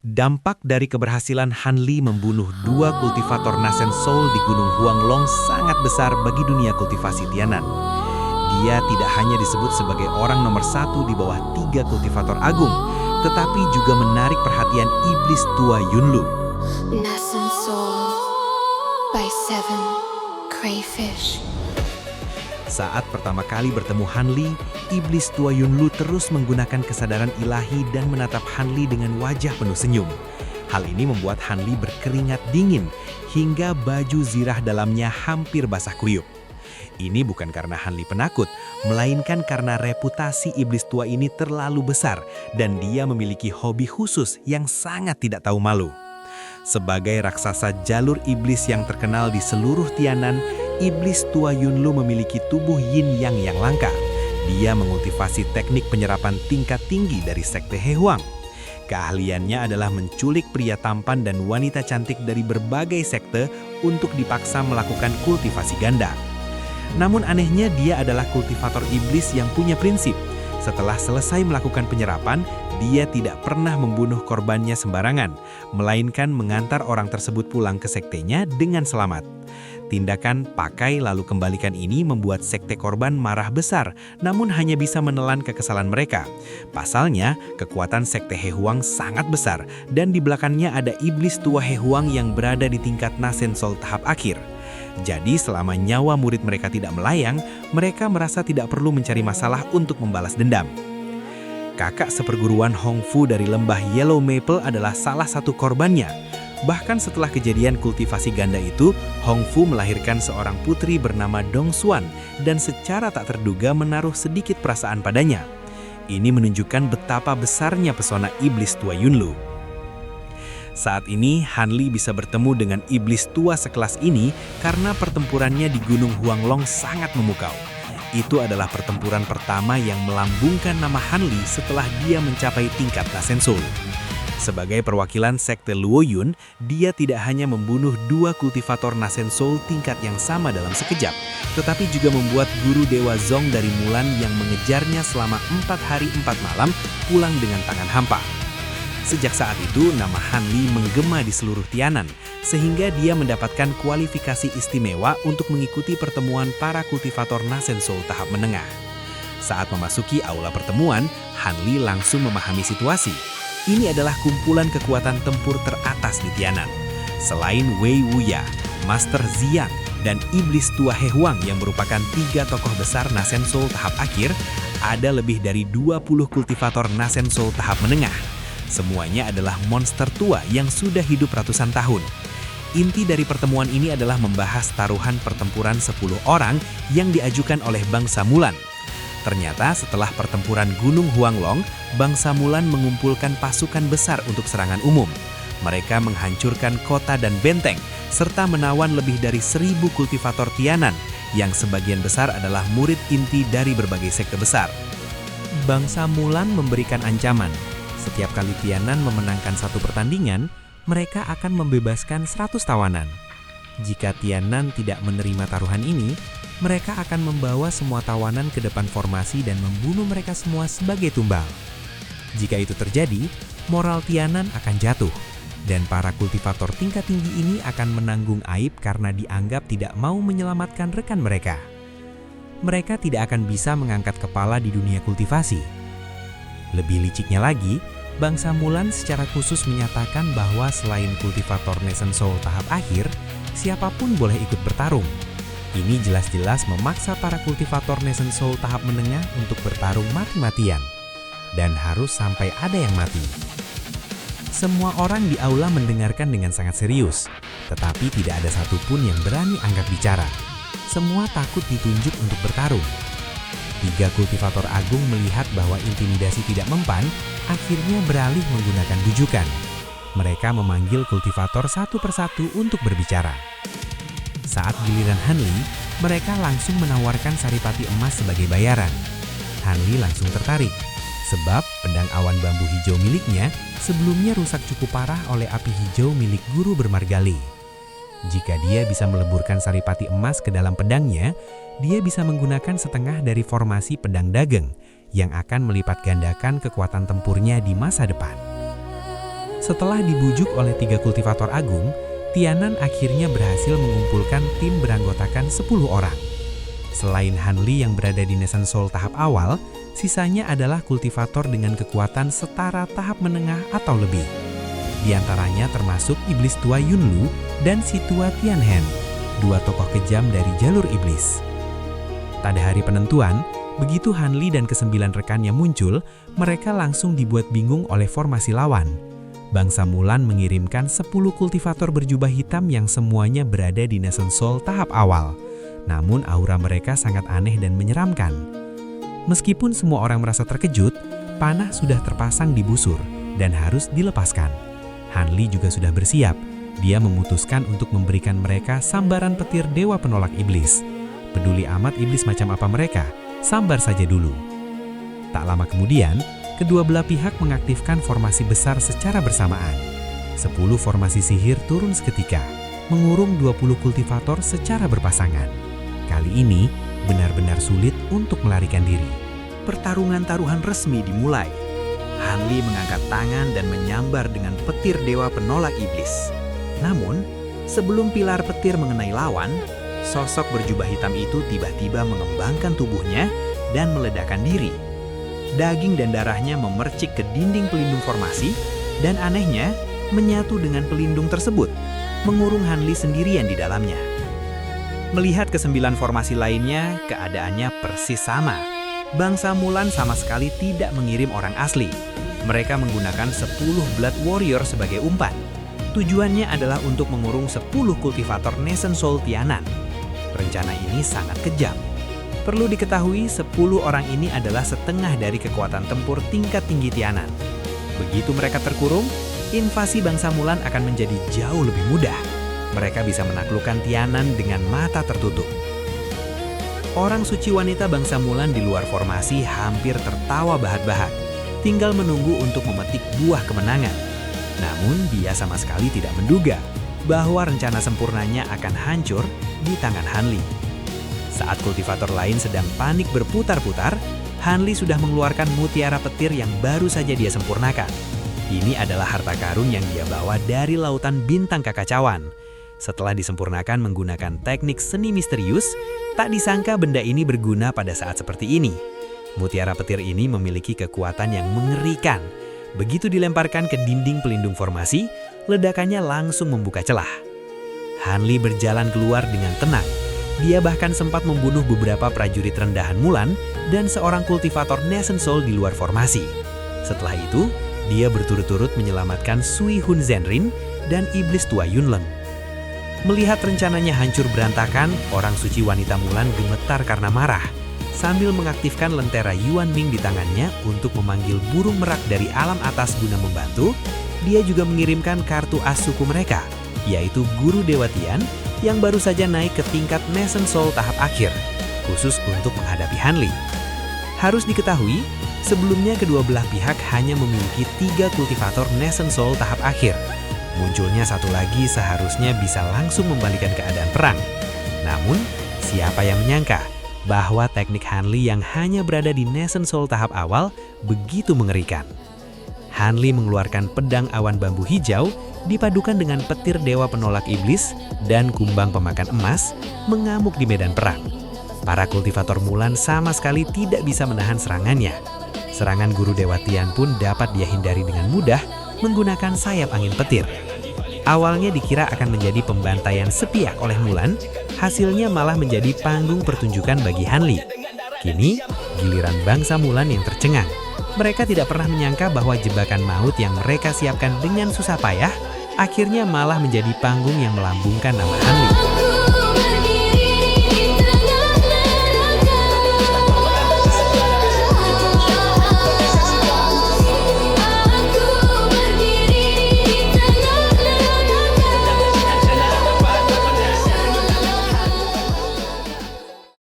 Dampak dari keberhasilan Han Li membunuh 2 kultivator Nasen Soul di Gunung Huanglong sangat besar bagi dunia kultivasi Tianan. Dia tidak hanya disebut sebagai orang nomor 1 di bawah 3 kultivator agung, tetapi juga menarik perhatian iblis tua Yunlu. Nasen Soul by 7 Crayfish. Saat pertama kali bertemu Han Li, iblis tua Yunlu terus menggunakan kesadaran ilahi dan menatap Han Li dengan wajah penuh senyum. Hal ini membuat Han Li berkeringat dingin, hingga baju zirah dalamnya hampir basah kuyup. Ini bukan karena Han Li penakut, melainkan karena reputasi iblis tua ini terlalu besar dan dia memiliki hobi khusus yang sangat tidak tahu malu. Sebagai raksasa jalur iblis yang terkenal di seluruh Tianan, iblis tua Yunlu memiliki tubuh yin yang langka. Dia mengultivasi teknik penyerapan tingkat tinggi dari sekte He Huang. Keahliannya adalah menculik pria tampan dan wanita cantik dari berbagai sekte untuk dipaksa melakukan kultivasi ganda. Namun anehnya dia adalah kultivator iblis yang punya prinsip. Setelah selesai melakukan penyerapan, dia tidak pernah membunuh korbannya sembarangan, melainkan mengantar orang tersebut pulang ke sektenya dengan selamat. Tindakan pakai lalu kembalikan ini membuat sekte korban marah besar, namun hanya bisa menelan kekesalan mereka. Pasalnya, kekuatan sekte He Huang sangat besar, dan di belakangnya ada iblis tua He Huang yang berada di tingkat Nasen Soul tahap akhir. Jadi selama nyawa murid mereka tidak melayang, mereka merasa tidak perlu mencari masalah untuk membalas dendam. Kakak seperguruan Hong Fu dari lembah Yellow Maple adalah salah satu korbannya. Bahkan setelah kejadian kultivasi ganda itu, Hong Fu melahirkan seorang putri bernama Dong Xuan dan secara tak terduga menaruh sedikit perasaan padanya. Ini menunjukkan betapa besarnya pesona iblis tua Yunlu. Saat ini, Han Li bisa bertemu dengan iblis tua sekelas ini karena pertempurannya di Gunung Huanglong sangat memukau. Itu adalah pertempuran pertama yang melambungkan nama Han Li setelah dia mencapai tingkat Nasen Soul. Sebagai perwakilan sekte Luo Yun, dia tidak hanya membunuh 2 kultivator Nasen Soul tingkat yang sama dalam sekejap, tetapi juga membuat guru Dewa Zong dari Mulan yang mengejarnya selama 4 hari 4 malam pulang dengan tangan hampa. Sejak saat itu, nama Han Li menggema di seluruh Tianan, sehingga dia mendapatkan kualifikasi istimewa untuk mengikuti pertemuan para kultivator Nasen Soul tahap menengah. Saat memasuki aula pertemuan, Han Li langsung memahami situasi. Ini adalah kumpulan kekuatan tempur teratas di Tianan. Selain Wei Wuya, Master Ziyang, dan iblis tua He Huang yang merupakan 3 tokoh besar Nasen Soul tahap akhir, ada lebih dari 20 kultivator Nasen Soul tahap menengah. Semuanya adalah monster tua yang sudah hidup ratusan tahun. Inti dari pertemuan ini adalah membahas taruhan pertempuran 10 orang yang diajukan oleh bangsa Mulan. Ternyata setelah pertempuran Gunung Huanglong, bangsa Mulan mengumpulkan pasukan besar untuk serangan umum. Mereka menghancurkan kota dan benteng, serta menawan lebih dari 1000 kultivator Tianan, yang sebagian besar adalah murid inti dari berbagai sekte besar. Bangsa Mulan memberikan ancaman. Setiap kali Tianan memenangkan satu pertandingan, mereka akan membebaskan 100 tawanan. Jika Tianan tidak menerima taruhan ini, mereka akan membawa semua tawanan ke depan formasi dan membunuh mereka semua sebagai tumbal. Jika itu terjadi, moral Tianan akan jatuh, dan para kultivator tingkat tinggi ini akan menanggung aib karena dianggap tidak mau menyelamatkan rekan mereka. Mereka tidak akan bisa mengangkat kepala di dunia kultivasi. Lebih liciknya lagi, bangsa Mulan secara khusus menyatakan bahwa selain kultivator Nasen Soul tahap akhir, siapapun boleh ikut bertarung. Ini jelas-jelas memaksa para kultivator Nasen Soul tahap menengah untuk bertarung mati-matian. Dan harus sampai ada yang mati. Semua orang di aula mendengarkan dengan sangat serius, tetapi tidak ada satupun yang berani angkat bicara. Semua takut ditunjuk untuk bertarung. 3 kultivator agung melihat bahwa intimidasi tidak mempan, akhirnya beralih menggunakan bujukan. Mereka memanggil kultivator satu persatu untuk berbicara. Saat giliran Han Li, mereka langsung menawarkan saripati emas sebagai bayaran. Han Li langsung tertarik, sebab pedang awan bambu hijau miliknya sebelumnya rusak cukup parah oleh api hijau milik guru bermargali. Jika dia bisa meleburkan saripati emas ke dalam pedangnya, dia bisa menggunakan setengah dari formasi pedang dageng yang akan melipat gandakan kekuatan tempurnya di masa depan. Setelah dibujuk oleh 3 kultivator agung, Tianan akhirnya berhasil mengumpulkan tim beranggotakan 10 orang. Selain Hanli yang berada di Nation Soul tahap awal, sisanya adalah kultivator dengan kekuatan setara tahap menengah atau lebih. Di antaranya termasuk iblis tua Yunlu dan si tua Tianhen, 2 tokoh kejam dari jalur iblis. Pada hari penentuan, begitu Hanli dan ke-9 rekannya muncul, mereka langsung dibuat bingung oleh formasi lawan. Bangsa Mulan mengirimkan 10 kultivator berjubah hitam yang semuanya berada di Nation Soul tahap awal. Namun aura mereka sangat aneh dan menyeramkan. Meskipun semua orang merasa terkejut, panah sudah terpasang di busur dan harus dilepaskan. Hanli juga sudah bersiap. Dia memutuskan untuk memberikan mereka sambaran petir dewa penolak iblis. Peduli amat iblis macam apa mereka, sambar saja dulu. Tak lama kemudian, kedua belah pihak mengaktifkan formasi besar secara bersamaan. 10 formasi sihir turun seketika, mengurung 20 kultivator secara berpasangan. Kali ini, benar-benar sulit untuk melarikan diri. Pertarungan taruhan resmi dimulai. Hanli mengangkat tangan dan menyambar dengan petir dewa penolak iblis. Namun, sebelum pilar petir mengenai lawan, sosok berjubah hitam itu tiba-tiba mengembangkan tubuhnya dan meledakkan diri. Daging dan darahnya memercik ke dinding pelindung formasi, dan anehnya, menyatu dengan pelindung tersebut, mengurung Hanli sendirian di dalamnya. Melihat ke-9 formasi lainnya, keadaannya persis sama. Bangsa Mulan sama sekali tidak mengirim orang asli. Mereka menggunakan 10 Blood Warrior sebagai umpan. Tujuannya adalah untuk mengurung 10 kultivator Nation Soul Tianan. Rencana ini sangat kejam. Perlu diketahui, 10 orang ini adalah setengah dari kekuatan tempur tingkat tinggi Tianan. Begitu mereka terkurung, invasi bangsa Mulan akan menjadi jauh lebih mudah. Mereka bisa menaklukkan Tianan dengan mata tertutup. Orang suci wanita bangsa Mulan di luar formasi hampir tertawa bahak-bahak, tinggal menunggu untuk memetik buah kemenangan. Namun dia sama sekali tidak menduga bahwa rencana sempurnanya akan hancur di tangan Hanli. Saat kultivator lain sedang panik berputar-putar, Hanli sudah mengeluarkan mutiara petir yang baru saja dia sempurnakan. Ini adalah harta karun yang dia bawa dari lautan bintang kekacauan. Setelah disempurnakan menggunakan teknik seni misterius, tak disangka benda ini berguna pada saat seperti ini. Mutiara petir ini memiliki kekuatan yang mengerikan. Begitu dilemparkan ke dinding pelindung formasi, ledakannya langsung membuka celah. Hanli berjalan keluar dengan tenang. Dia bahkan sempat membunuh beberapa prajurit rendahan Mulan dan seorang kultivator Nation Soul di luar formasi. Setelah itu, dia berturut-turut menyelamatkan Sui Hun Zenrin dan iblis tua Yunleng. Melihat rencananya hancur berantakan, orang suci wanita Mulan gemetar karena marah. Sambil mengaktifkan lentera Yuan Ming di tangannya untuk memanggil burung merak dari alam atas guna membantu, dia juga mengirimkan kartu as suku mereka, yaitu Guru Dewa Tian yang baru saja naik ke tingkat Nation Soul tahap akhir, khusus untuk menghadapi Hanli. Harus diketahui, sebelumnya kedua belah pihak hanya memiliki 3 kultivator Nation Soul tahap akhir. Munculnya satu lagi seharusnya bisa langsung membalikan keadaan perang. Namun, siapa yang menyangka bahwa teknik Hanli yang hanya berada di Nation Soul tahap awal begitu mengerikan. Hanli mengeluarkan pedang awan bambu hijau dipadukan dengan petir dewa penolak iblis dan kumbang pemakan emas mengamuk di medan perang. Para kultivator Mulan sama sekali tidak bisa menahan serangannya. Serangan Guru Dewa Tian pun dapat dia hindari dengan mudah menggunakan sayap angin petir. Awalnya dikira akan menjadi pembantaian sepihak oleh Mulan, hasilnya malah menjadi panggung pertunjukan bagi Hanli. Kini, giliran bangsa Mulan yang tercengang. Mereka tidak pernah menyangka bahwa jebakan maut yang mereka siapkan dengan susah payah, akhirnya malah menjadi panggung yang melambungkan nama Hanli.